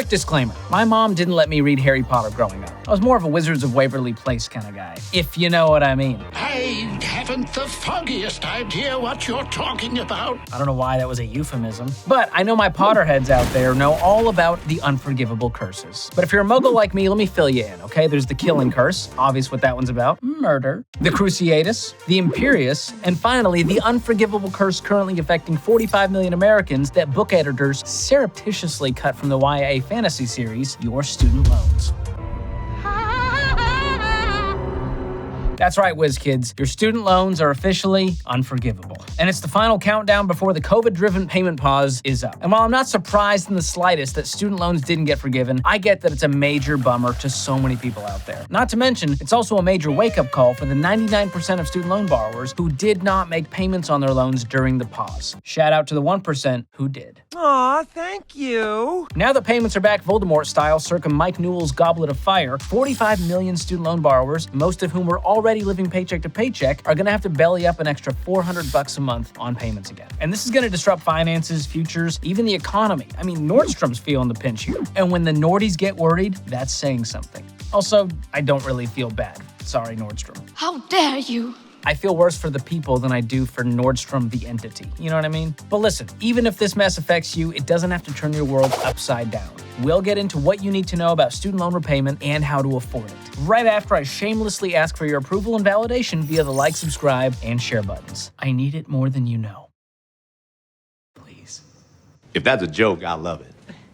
Quick disclaimer, my mom didn't let me read Harry Potter growing up. I was more of a Wizards of Waverly Place kind of guy, if you know what I mean. I haven't the foggiest idea what you're talking about. I don't know why that was a euphemism, but I know my Potterheads out there know all about the unforgivable curses. But if you're a muggle like me, let me fill you in, okay? There's the killing curse, obvious what that one's about, murder, the Cruciatus, the Imperius, and finally, the unforgivable curse currently affecting 45 million Americans that book editors surreptitiously cut from the YA fantasy series, Your Student Loans. That's right, WizKids. Your student loans are officially unforgivable. And it's the final countdown before the COVID-driven payment pause is up. And while I'm not surprised in the slightest that student loans didn't get forgiven, I get that it's a major bummer to so many people out there. Not to mention, it's also a major wake-up call for the 99% of student loan borrowers who did not make payments on their loans during the pause. Shout out to the 1% who did. Aw, thank you. Now that payments are back Voldemort style circa Mike Newell's Goblet of Fire, 45 million student loan borrowers, most of whom were already living paycheck to paycheck, are gonna have to belly up an extra $400 a month on payments again. And this is gonna disrupt finances, futures, even the economy. I mean, Nordstrom's feeling the pinch here. And when the Nordies get worried, that's saying something. Also, I don't really feel bad. Sorry, Nordstrom. How dare you? I feel worse for the people than I do for Nordstrom, the entity. You know what I mean? But listen, even if this mess affects you, it doesn't have to turn your world upside down. We'll get into what you need to know about student loan repayment and how to afford it, right after I shamelessly ask for your approval and validation via the like, subscribe, and share buttons. I need it more than you know. Please. If that's a joke, I love it.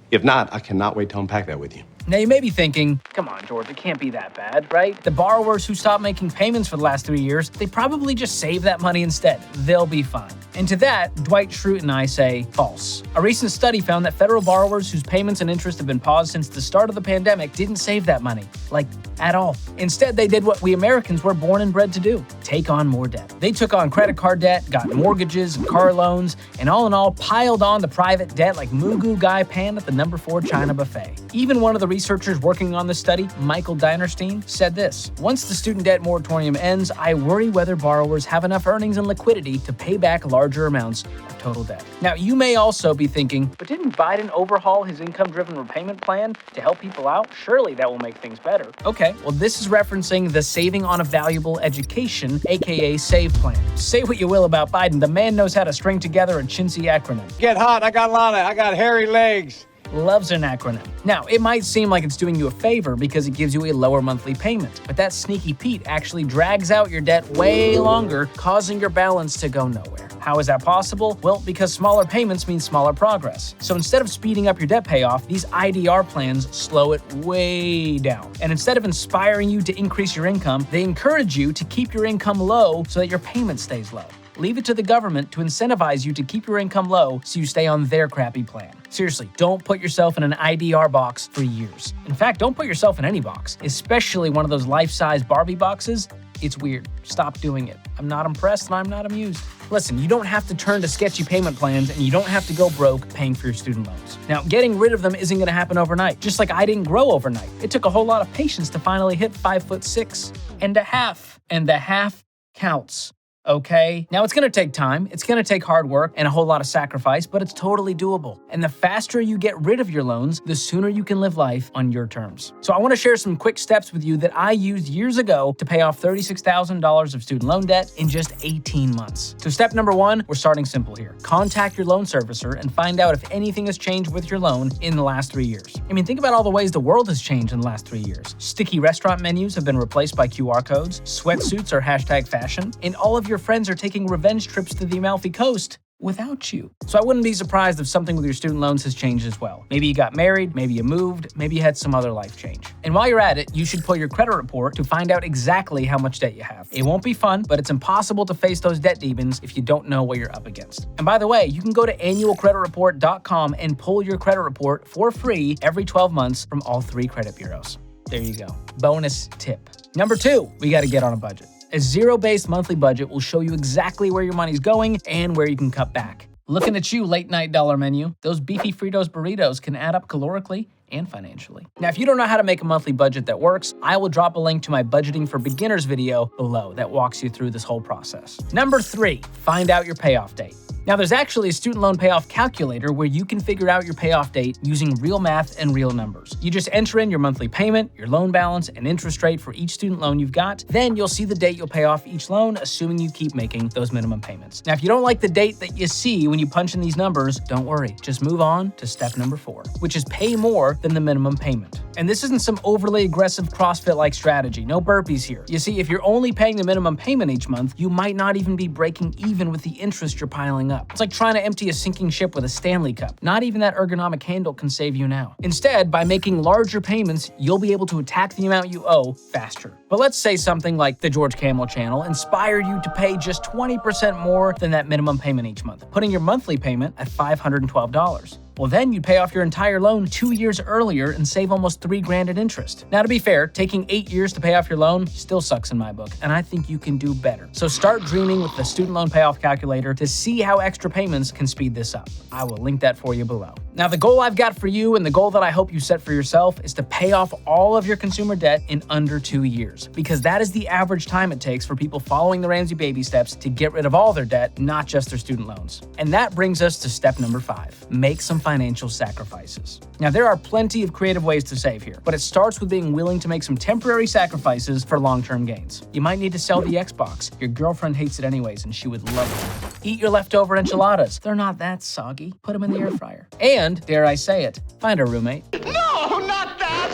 If not, I cannot wait to unpack that with you. Now you may be thinking, come on, George, it can't be that bad, right? The borrowers who stopped making payments for the last 3 years, they probably just save that money instead. They'll be fine. And to that, Dwight Schrute and I say false. A recent study found that federal borrowers whose payments and interest have been paused since the start of the pandemic didn't save that money, like at all. Instead, they did what we Americans were born and bred to do, take on more debt. They took on credit card debt, got mortgages and car loans, and all in all, piled on the private debt like Moo Goo Gai Pan at the No. 4 China buffet. Even one of the researchers working on this study, Michael Dinerstein, said this: once the student debt moratorium ends, I worry whether borrowers have enough earnings and liquidity to pay back larger amounts of total debt. Now, you may also be thinking, but didn't Biden overhaul his income-driven repayment plan to help people out? Surely that will make things better. Okay, well, this is referencing the Saving on a Valuable Education, aka SAVE plan. Say what you will about Biden, the man knows how to string together a chintzy acronym. Get hot, I got Lana, I got hairy legs. Loves an acronym. Now, it might seem like it's doing you a favor because it gives you a lower monthly payment, but that sneaky Pete actually drags out your debt way longer, causing your balance to go nowhere. How is that possible? Well, because smaller payments mean smaller progress. So instead of speeding up your debt payoff, these IDR plans slow it way down. And instead of inspiring you to increase your income, they encourage you to keep your income low so that your payment stays low. Leave it to the government to incentivize you to keep your income low so you stay on their crappy plan. Seriously, don't put yourself in an IDR box for years. In fact, don't put yourself in any box, especially one of those life-size Barbie boxes. It's weird. Stop doing it. I'm not impressed and I'm not amused. Listen, you don't have to turn to sketchy payment plans and you don't have to go broke paying for your student loans. Now, getting rid of them isn't going to happen overnight, just like I didn't grow overnight. It took a whole lot of patience to finally hit 5'6" and a half, and the half counts. Okay? Now, it's going to take time, it's going to take hard work and a whole lot of sacrifice, but it's totally doable. And the faster you get rid of your loans, the sooner you can live life on your terms. So I want to share some quick steps with you that I used years ago to pay off $36,000 of student loan debt in just 18 months. So step number 1, we're starting simple here. Contact your loan servicer and find out if anything has changed with your loan in the last 3 years. I mean, think about all the ways the world has changed in the last 3 years. Sticky restaurant menus have been replaced by QR codes, sweatsuits are #fashion, and all of your friends are taking revenge trips to the Amalfi Coast without you. So I wouldn't be surprised if something with your student loans has changed as well. Maybe you got married, maybe you moved, maybe you had some other life change. And while you're at it, you should pull your credit report to find out exactly how much debt you have. It won't be fun, but it's impossible to face those debt demons if you don't know what you're up against. And by the way, you can go to annualcreditreport.com and pull your credit report for free every 12 months from all 3 credit bureaus. There you go. Bonus tip. Number 2, we got to get on a budget. A zero-based monthly budget will show you exactly where your money's going and where you can cut back. Looking at you, late-night dollar menu. Those beefy Fritos burritos can add up calorically and financially. Now, if you don't know how to make a monthly budget that works, I will drop a link to my Budgeting for Beginners video below that walks you through this whole process. Number 3, find out your payoff date. Now, there's actually a student loan payoff calculator where you can figure out your payoff date using real math and real numbers. You just enter in your monthly payment, your loan balance, and interest rate for each student loan you've got. Then you'll see the date you'll pay off each loan, assuming you keep making those minimum payments. Now, if you don't like the date that you see when you punch in these numbers, don't worry. Just move on to step number 4, which is pay more than the minimum payment. And this isn't some overly aggressive CrossFit-like strategy. No burpees here. You see, if you're only paying the minimum payment each month, you might not even be breaking even with the interest you're piling up. It's like trying to empty a sinking ship with a Stanley Cup. Not even that ergonomic handle can save you now. Instead, by making larger payments, you'll be able to attack the amount you owe faster. But let's say something like the George Kamel channel inspired you to pay just 20% more than that minimum payment each month, putting your monthly payment at $512. Well, then you'd pay off your entire loan 2 years earlier and save almost $3,000 in interest. Now, to be fair, taking 8 years to pay off your loan still sucks in my book, and I think you can do better. So start dreaming with the student loan payoff calculator to see how extra payments can speed this up. I will link that for you below. Now, the goal I've got for you and the goal that I hope you set for yourself is to pay off all of your consumer debt in under 2 years, because that is the average time it takes for people following the Ramsey baby steps to get rid of all their debt, not just their student loans. And that brings us to step number 5, make some financial sacrifices. Now, there are plenty of creative ways to save here, but it starts with being willing to make some temporary sacrifices for long-term gains. You might need to sell the Xbox. Your girlfriend hates it anyways, and she would love it. Eat your leftover enchiladas. They're not that soggy. Put them in the air fryer. And, dare I say it, find a roommate. No, not that!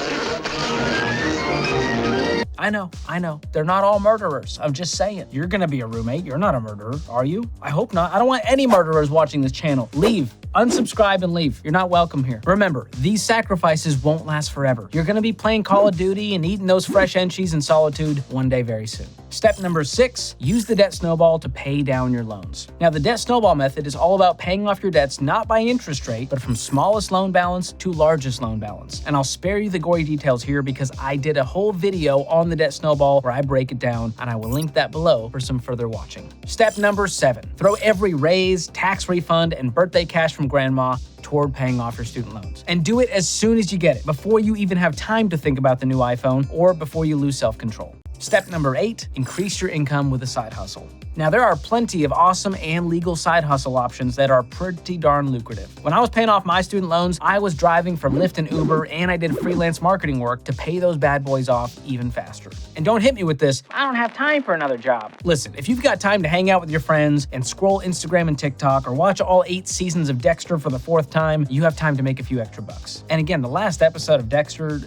I know. They're not all murderers. I'm just saying. You're gonna be a roommate. You're not a murderer, are you? I hope not. I don't want any murderers watching this channel. Leave. Unsubscribe and leave. You're not welcome here. Remember, these sacrifices won't last forever. You're gonna be playing Call of Duty and eating those fresh enchies in solitude one day very soon. Step number 6, use the debt snowball to pay down your loans. Now, the debt snowball method is all about paying off your debts not by interest rate, but from smallest loan balance to largest loan balance. And I'll spare you the gory details here because I did a whole video on the debt snowball where I break it down, and I will link that below for some further watching. Step number 7, throw every raise, tax refund, and birthday cash from grandma toward paying off your student loans. And do it as soon as you get it, before you even have time to think about the new iPhone or before you lose self-control. Step number 8, increase your income with a side hustle. Now, there are plenty of awesome and legal side hustle options that are pretty darn lucrative. When I was paying off my student loans, I was driving for Lyft and Uber, and I did freelance marketing work to pay those bad boys off even faster. And don't hit me with this, I don't have time for another job. Listen, if you've got time to hang out with your friends and scroll Instagram and TikTok or watch all 8 seasons of Dexter for the 4th time, you have time to make a few extra bucks. And again, the last episode of Dexter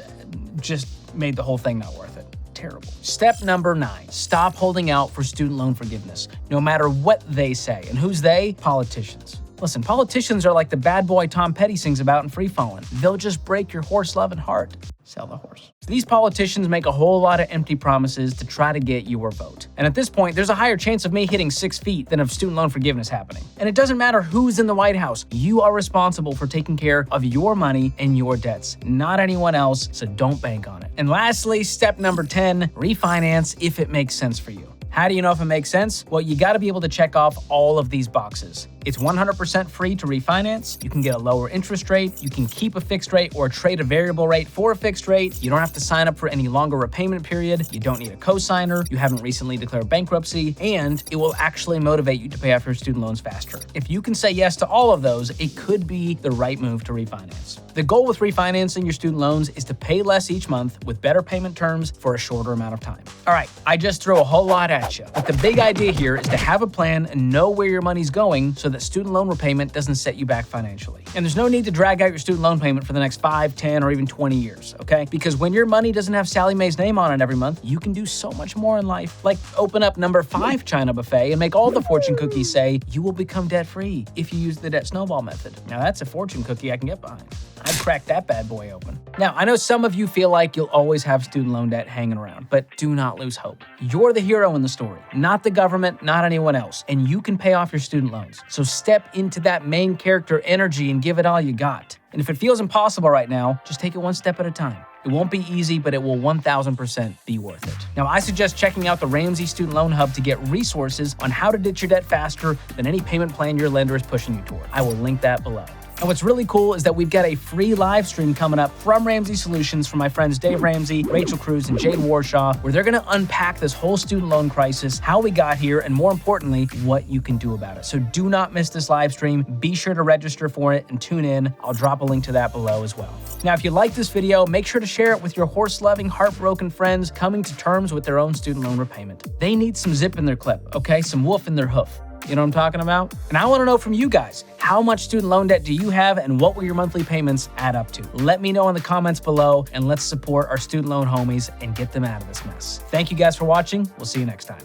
just made the whole thing not worth it. Terrible. Step number 9, stop holding out for student loan forgiveness, no matter what they say. And who's they? Politicians. Listen, politicians are like the bad boy Tom Petty sings about in Free Fallin'. They'll just break your horse-loving heart. Sell the horse. These politicians make a whole lot of empty promises to try to get your vote. And at this point, there's a higher chance of me hitting 6 feet than of student loan forgiveness happening. And it doesn't matter who's in the White House. You are responsible for taking care of your money and your debts, not anyone else, so don't bank on it. And lastly, step number 10, refinance if it makes sense for you. How do you know if it makes sense? Well, you gotta be able to check off all of these boxes. It's 100% free to refinance. You can get a lower interest rate. You can keep a fixed rate or trade a variable rate for a fixed rate. You don't have to sign up for any longer repayment period. You don't need a cosigner. You haven't recently declared bankruptcy, and it will actually motivate you to pay off your student loans faster. If you can say yes to all of those, it could be the right move to refinance. The goal with refinancing your student loans is to pay less each month with better payment terms for a shorter amount of time. All right, I just threw a whole lot at you, but the big idea here is to have a plan and know where your money's going so that student loan repayment doesn't set you back financially. And there's no need to drag out your student loan payment for the next 5, 10, or even 20 years, okay? Because when your money doesn't have Sally Mae's name on it every month, you can do so much more in life. Like open up number 5 China buffet and make all the fortune cookies say you will become debt-free if you use the debt snowball method. Now that's a fortune cookie I can get behind. I'd crack that bad boy open. Now, I know some of you feel like you'll always have student loan debt hanging around, but do not lose hope. You're the hero in the story, not the government, not anyone else, and you can pay off your student loans. So step into that main character energy and give it all you got. And if it feels impossible right now, just take it one step at a time. It won't be easy, but it will 1000% be worth it. Now, I suggest checking out the Ramsey Student Loan Hub to get resources on how to ditch your debt faster than any payment plan your lender is pushing you toward. I will link that below. And what's really cool is that we've got a free live stream coming up from Ramsey Solutions from my friends Dave Ramsey, Rachel Cruz, and Jade Warshaw, where they're going to unpack this whole student loan crisis, how we got here, and more importantly, what you can do about it. So do not miss this live stream. Be sure to register for it and tune in. I'll drop a link to that below as well. Now, if you like this video, make sure to share it with your horse-loving, heartbroken friends coming to terms with their own student loan repayment. They need some zip in their clip, okay? Some woof in their hoof. You know what I'm talking about? And I want to know from you guys, how much student loan debt do you have and what will your monthly payments add up to? Let me know in the comments below, and let's support our student loan homies and get them out of this mess. Thank you guys for watching. We'll see you next time.